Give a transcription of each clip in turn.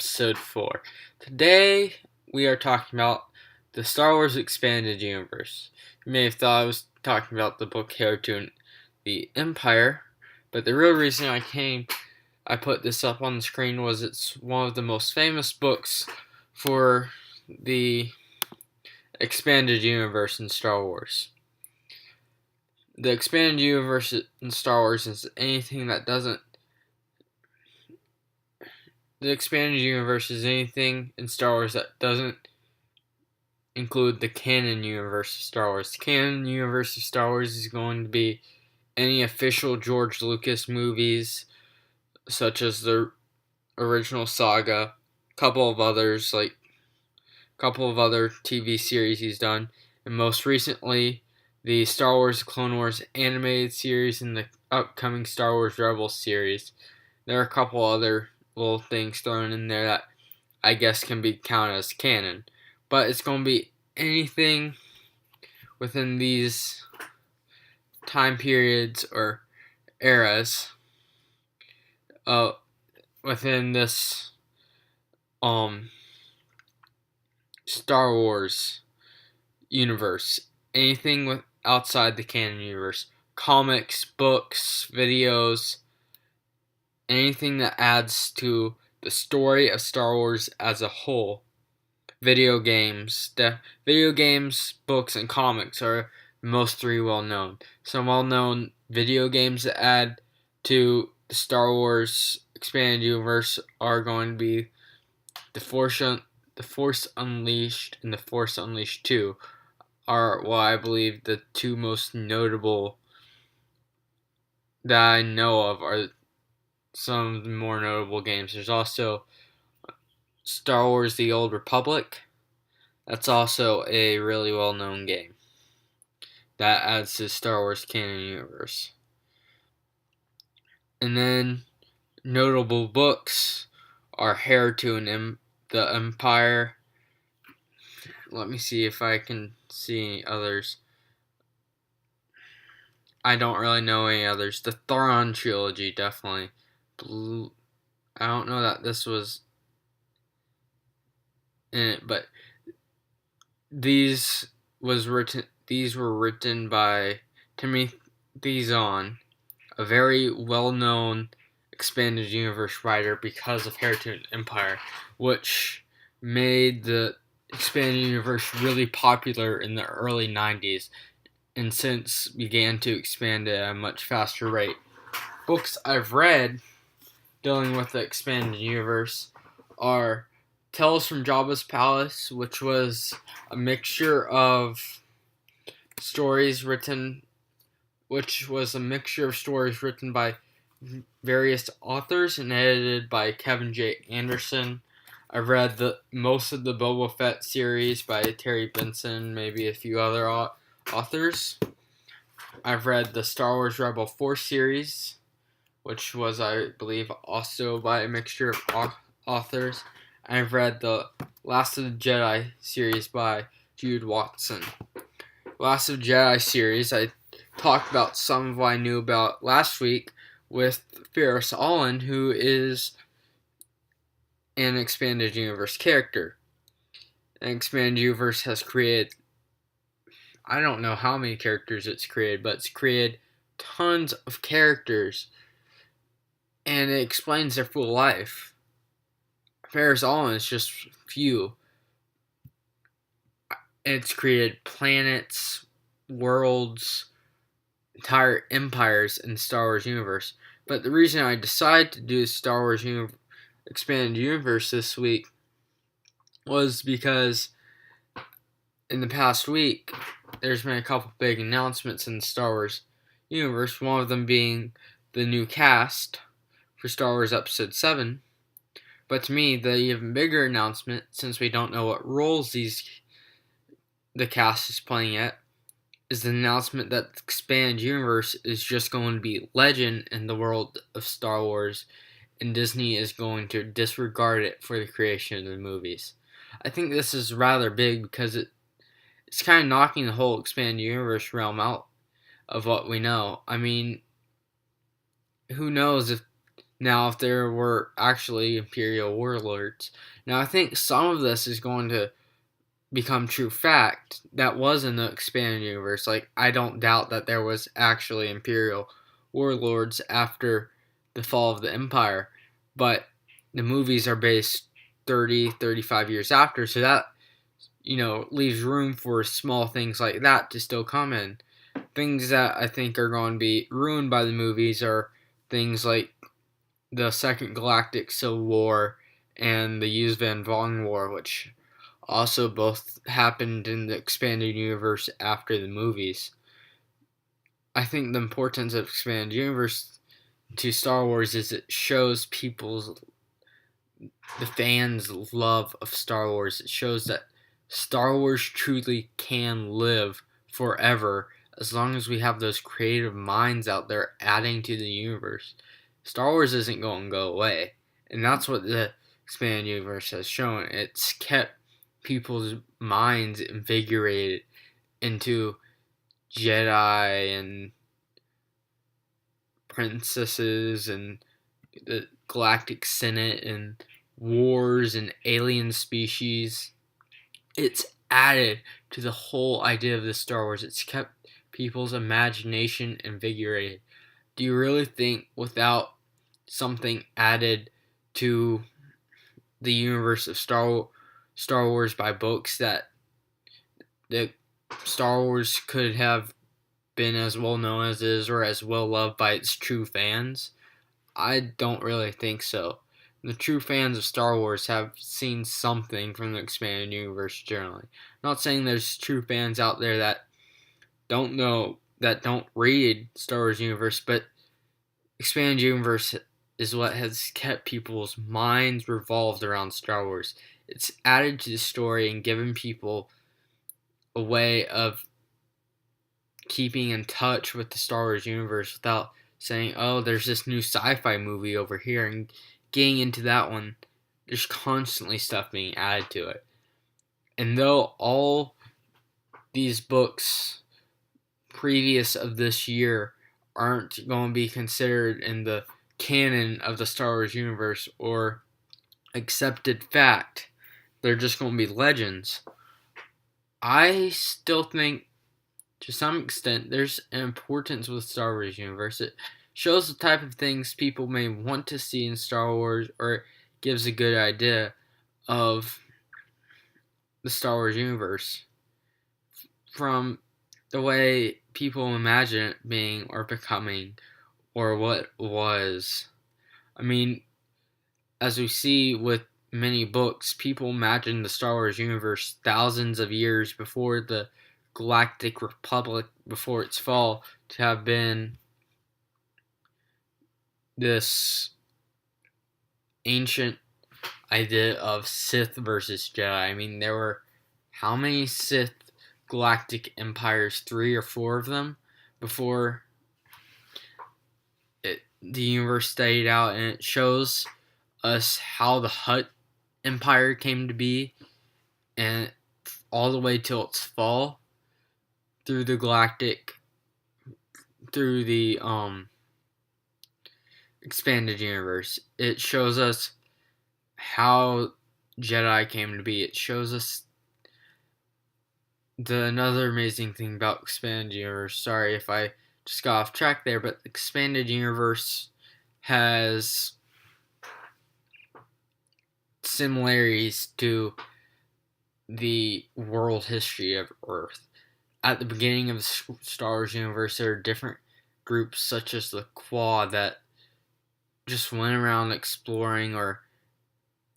episode 4. Today we are talking about the Star Wars Expanded Universe. You may have thought I was talking about the book Heir to the Empire, but the real reason I put this up on the screen was it's one of the most famous books for the Expanded Universe in Star Wars. The Expanded Universe in Star Wars is anything that doesn't The expanded universe is anything in Star Wars that doesn't include the canon universe of Star Wars. The canon universe of Star Wars is going to be any official George Lucas movies, such as the original saga, a couple of other TV series he's done, and most recently the Star Wars Clone Wars animated series and the upcoming Star Wars Rebels series. There are a couple other little things thrown in there that I guess can be counted as canon, but it's going to be anything within these time periods or eras within this Star Wars universe. Anything outside the canon universe, comics, books, videos, anything that adds to the story of Star Wars as a whole. Video games, books, and comics are the most three well known. Some well known video games that add to the Star Wars Expanded Universe are going to be The Force Unleashed and The Force Unleashed 2 are what I believe the two most notable that I know of are some of the more notable games. There's also Star Wars The Old Republic. That's also a really well-known game that adds to Star Wars canon universe. And then notable books are Heir to the Empire. Let me see if I can see any others. I don't really know any others. The Thrawn trilogy, definitely. I don't know that this was in it, but these were written by Timothy Zahn, a very well-known expanded universe writer, because of Heir to the Empire, which made the expanded universe really popular in the early 90s and since began to expand at a much faster rate. Books I've read dealing with the expanded universe are Tales from Jabba's Palace, which was a mixture of stories written by various authors and edited by Kevin J. Anderson. I've read most of the Boba Fett series by Terry Benson, maybe a few other authors. I've read the Star Wars Rebel Force series, which was, I believe, also by a mixture of authors. I've read the Last of the Jedi series by Jude Watson. Last of the Jedi series, I talked about some of what I knew about last week with Ferris Allen, who is an expanded universe character. An expanded universe has created, I don't know how many characters it's created, but it's created tons of characters, and it explains their full life. Ferris Allen is just few. It's created planets, worlds, entire empires in the Star Wars universe. But the reason I decided to do Star Wars Expanded Universe this week was because in the past week, there's been a couple big announcements in the Star Wars universe, one of them being the new cast for Star Wars Episode 7. But to me, the even bigger announcement, since we don't know what roles the cast is playing yet, is the announcement that the Expanded Universe is just going to be legend in the world of Star Wars, and Disney is going to disregard it for the creation of the movies. I think this is rather big because it's kind of knocking the whole Expanded Universe realm out of what we know. I mean, who knows if Now, if there were actually Imperial warlords, now I think some of this is going to become true fact that was in the expanded universe. Like, I don't doubt that there was actually Imperial warlords after the fall of the Empire, but the movies are based 30, 35 years after, so that, leaves room for small things like that to still come in. Things that I think are going to be ruined by the movies are things like the Second Galactic Civil War and the Yuzvan Vong War, which also both happened in the expanded universe after the movies. I think the importance of expanded universe to Star Wars is it shows the fans' love of Star Wars. It shows that Star Wars truly can live forever as long as we have those creative minds out there adding to the universe. Star Wars isn't going to go away. And that's what the expanded universe has shown. It's kept people's minds invigorated into Jedi and princesses and the Galactic Senate and wars and alien species. It's added to the whole idea of the Star Wars. It's kept people's imagination invigorated. Do you really think without something added to the universe of Star Wars by books that the Star Wars could have been as well known as it is or as well loved by its true fans? I don't really think so. The true fans of Star Wars have seen something from the expanded universe generally. I'm not saying there's true fans out there that don't read Star Wars universe, but expanded universe is what has kept people's minds revolved around Star Wars. It's added to the story and given people a way of keeping in touch with the Star Wars universe without saying, oh, there's this new sci-fi movie over here, and getting into that one, there's constantly stuff being added to it. And though all these books previous of this year aren't going to be considered in the canon of the Star Wars universe or accepted fact, they're just going to be legends. I still think, to some extent, there's an importance with Star Wars universe. It shows the type of things people may want to see in Star Wars, or gives a good idea of the Star Wars universe from the way people imagine it being or becoming or what was. I mean, as we see with many books, people imagine the Star Wars universe thousands of years before the Galactic Republic, before its fall, to have been this ancient idea of Sith versus Jedi. I mean, there were how many Sith galactic empires? 3 or 4 of them before the universe stayed out, and it shows us how the Hutt Empire came to be, and all the way till its fall through the expanded universe. It shows us how Jedi came to be. It shows us another amazing thing about expanded universe. Sorry if I just got off track there, but expanded universe has similarities to the world history of Earth. At the beginning of the Star Wars universe, there are different groups such as the Quad that just went around exploring or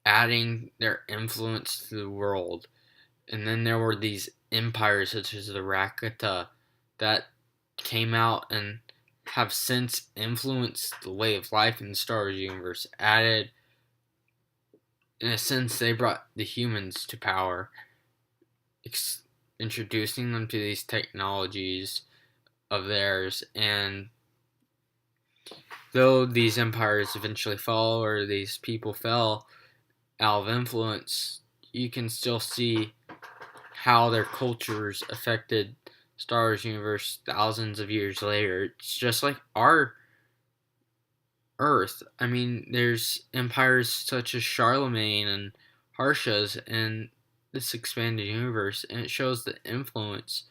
adding their influence to the world. And then there were these empires such as the Rakata that came out and have since influenced the way of life in the Star Wars universe. Added, in a sense, they brought the humans to power, introducing them to these technologies of theirs. And though these empires eventually fall, or these people fell out of influence, you can still see how their cultures affected Star Wars universe thousands of years later. It's just like our Earth. I mean, there's empires such as Charlemagne and Harsha's in this expanded universe, and it shows the influence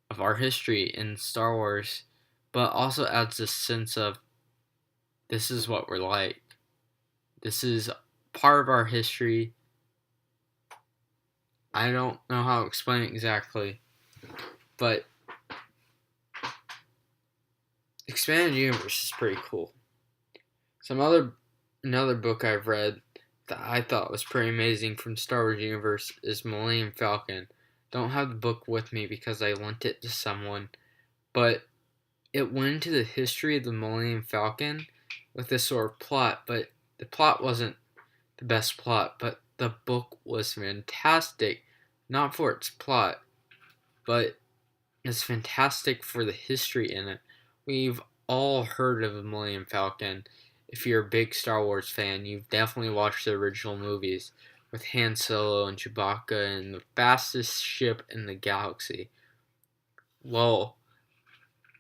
of our history in Star Wars, but also adds this sense of this is what we're like. This is part of our history. I don't know how to explain it exactly, but expanded universe is pretty cool. Another book I've read that I thought was pretty amazing from Star Wars universe is Millennium Falcon. Don't have the book with me because I lent it to someone, but it went into the history of the Millennium Falcon with this sort of plot, but the plot wasn't the best plot, but the book was fantastic, not for its plot, but it's fantastic for the history in it. We've all heard of the Millennium Falcon. If you're a big Star Wars fan, you've definitely watched the original movies with Han Solo and Chewbacca and the fastest ship in the galaxy. Well,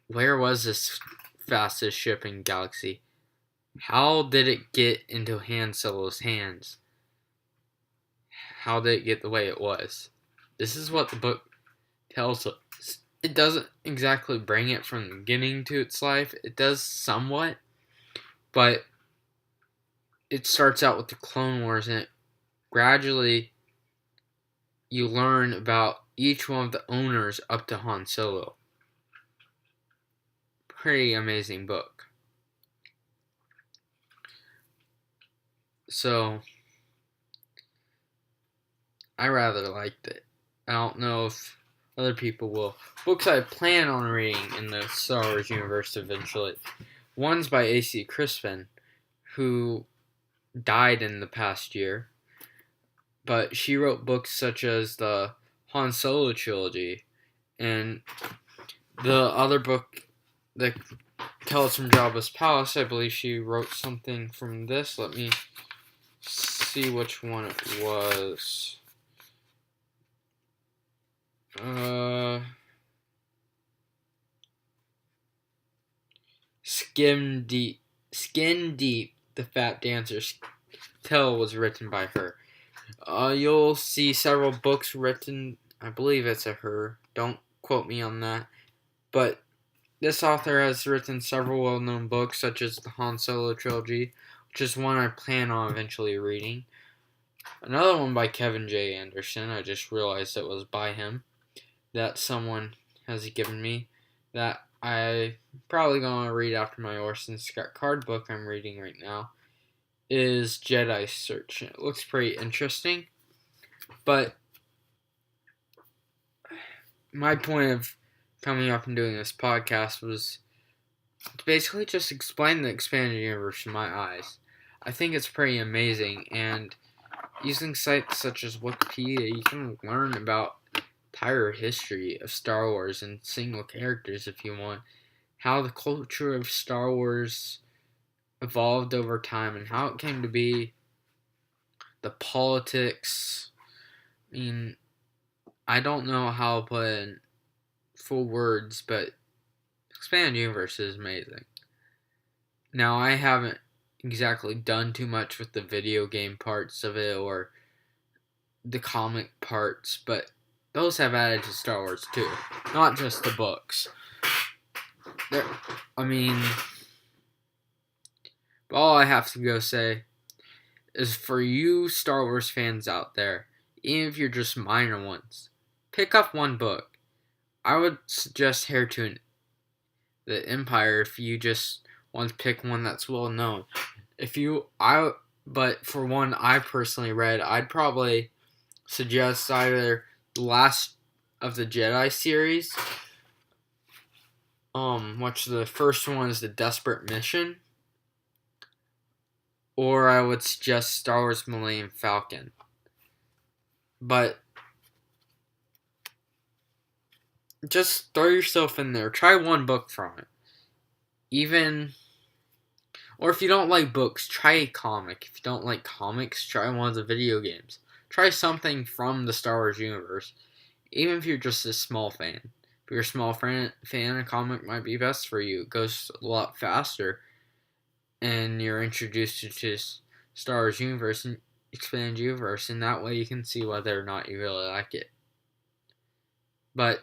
where was this fastest ship in the galaxy? How did it get into Han Solo's hands? How did it get the way it was? This is what the book tells us. It doesn't exactly bring it from the beginning to its life. It does somewhat, but it starts out with the Clone Wars, and gradually you learn about each one of the owners up to Han Solo. Pretty amazing book. So, I rather liked it. I don't know if other people will. Books I plan on reading in the Star Wars universe eventually. One's by A.C. Crispin, who died in the past year, but she wrote books such as the Han Solo trilogy, and the other book, the Tales from Jabba's Palace, I believe she wrote something from this. Let me see which one it was. Skin Deep, the Fat Dancer's Tale was written by her. You'll see several books written, I believe it's a her, don't quote me on that, but this author has written several well-known books such as the Han Solo trilogy, which is one I plan on eventually reading. Another one by Kevin J. Anderson, I just realized it was by him, that someone has given me, that I probably going to read after my Orson Scott Card book I'm reading right now, is Jedi Search. It looks pretty interesting, but my point of coming up and doing this podcast was to basically just explain the expanded universe in my eyes. I think it's pretty amazing, and using sites such as Wikipedia, you can learn about the entire history of Star Wars and single characters if you want, how the culture of Star Wars evolved over time and how it came to be, the politics. I mean, I don't know how to put it in full words, but Expanded Universe is amazing. Now, I haven't exactly done too much with the video game parts of it or the comic parts, but those have added to Star Wars too, not just the books. All I have to go say is for you Star Wars fans out there, even if you're just minor ones, pick up one book. I would suggest Heir to the Empire if you just want to pick one that's well known. But for one I personally read, I'd probably suggest either the Last of the Jedi series, which the first one is The Desperate Mission, or I would suggest Star Wars Millennium Falcon. But just throw yourself in there. Try one book from it. Or if you don't like books, try a comic. If you don't like comics, try one of the video games. Try something from the Star Wars universe. Even if you're just a small fan. If you're a small fan, a comic might be best for you. It goes a lot faster. and you're introduced to Star Wars universe and expanded universe, and that way you can see whether or not you really like it. But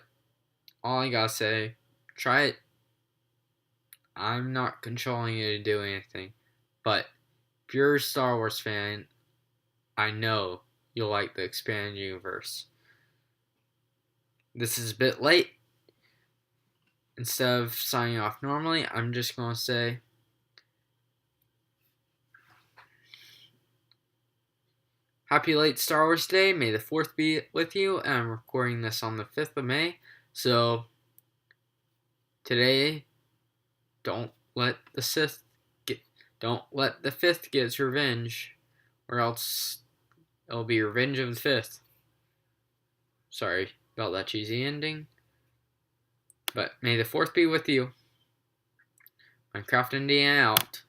all I gotta say, try it. I'm not controlling you to do anything, but if you're a Star Wars fan, I know you'll like the expanded universe. This is a bit late. Instead of signing off normally, I'm just going to say happy late Star Wars Day. May the 4th be with you. And I'm recording this on the 5th of May. So today, don't let the 5th get its revenge, or else it'll be Revenge of the 5th. Sorry about that cheesy ending. But may the 4th be with you. Minecraft Indiana out.